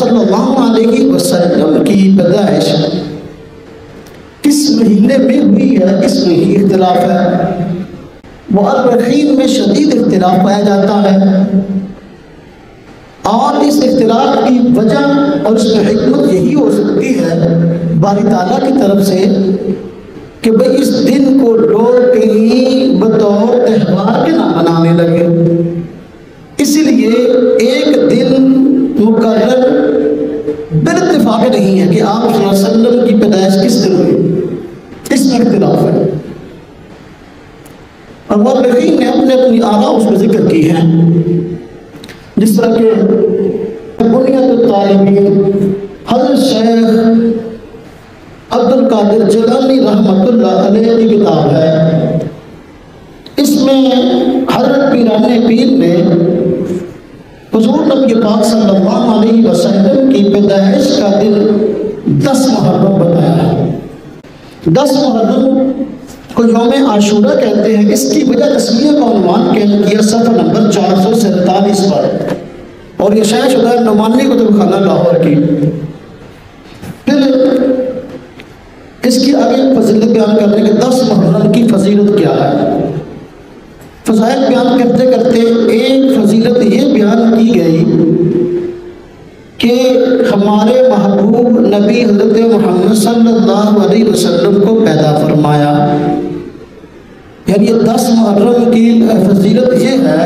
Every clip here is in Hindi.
सल्लल्लाहु अलैहि वसल्लम की पैदाइश किस महीने में हुई है, इसमें ही इख्तिलाफ है। मुअर्रिखीन में शदीद इख्तिलाफ पाया जाता है और इस इख्तिलाफ की वजह और इसमें हिकमत यही हो सकती है बारी ताला की तरफ से कि भाई इस दिन को लोग कहीं बतौर त्यौहार के नाम मनाने लगे, इसीलिए एक दिन मुकर्रर बिल-इत्तिफाक नहीं है कि आप सल्लल्लाहु अलैहि वसल्लम की पैदाइश किस दिन हुई, इसमें इख्तिलाफ है। और मुअर्रिखीन ने अपने अपनी आरा उसमें जिक्र की हैं, जिस तरह के बुनियत तालिबीन हज़रत शेख अब्दुल कादिर जिलानी रहमतुल्लाह अलैह की किताब है। इसमें हज़रत पीराने पीर ने हुज़ूर नबी पाक सल्लल्लाहु अलैहि वसल्लम की पैदाइश का दिन 10 मुहर्रम बताया है। 10 मुहर्रम को यौम आशूरा कहते हैं। इसकी वजह तस्मीर का उन्वान किया सफ़ा नंबर 447 पर, और यह शायद शुदा नुमानी कुतुबखाना लाहौर की। फिर इसकी आगे फजीलत बयान करने के 10 मुहर्रम की फजीलत क्या है। फजाइल बयान करते करते एक फजीलत ये बयान की गई कि हमारे महबूब नबी हज़रत मोहम्मद सल्लल्लाहु अलैहि वसल्लम को पैदा फरमाया। यानी 10 मुहर्रम की फजीलत ये है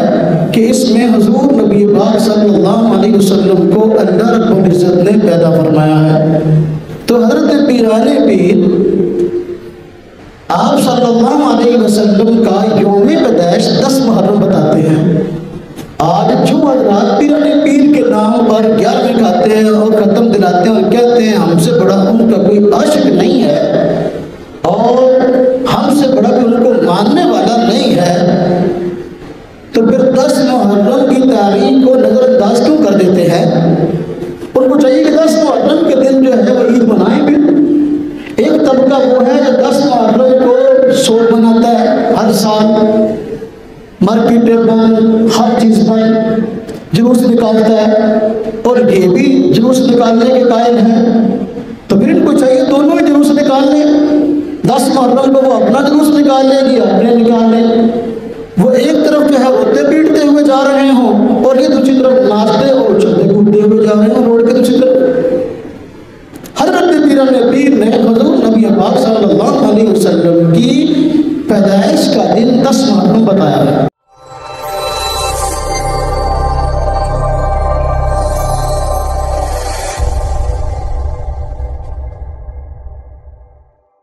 कि इसमें हुज़ूर नबी पाक सल्लल्लाहु अलैहि वसल्लम को अल्लाह रब्बुल इज़्ज़त ने पैदा फरमाया है। तो हज़रत पीराने पीर आप सल्लल्लाहु अलैहि वसल्लम का यौम पैदाइश 10 मुहर्रम बताते हैं। आज जो हज़रात पीराने पीर के नाम पर 11वें खाते हैं और ख़त्म दिलाते हैं और कहते हैं हमसे बड़ा उनका कोई आशिक नहीं है और हमसे बड़ा भी उनको मानने वाला नहीं है, तो फिर 10 मुहर्रम की तारीख को नज़रअंदाज क्यों कर देते हैं। उनको चाहिए कि 10 मुहर्रम के दिन जो है वो ईद मनाएं। भी एक तबका वो है जो 10 मुहर्रम को शोर मनाता है, हर साल मार्केटें बंद, हर चीज़ बंद, जुलूस निकालता है, और ये भी जुलूस निकालने के कायल हैं। तो फिर इनको चाहिए दोनों ही जुलूस निकाल लें। 10 मुहर्रम को वो अपना जुलूस निकाल लेंगे, अपने निकाल लें। वो एक तरफ जो है रोते पीटते हुए जा रहे हों और ये दूसरी तरफ नाचते और उछलते कूदते हुए जा रहे हैं रोड के दूसरी तरफ। हज़रत पीराने पीर ने हुज़ूर नबी पाक सल्लल्लाहु अलैहि वसल्लम की पैदाइश का दिन 10 मुहर्रम बताया है।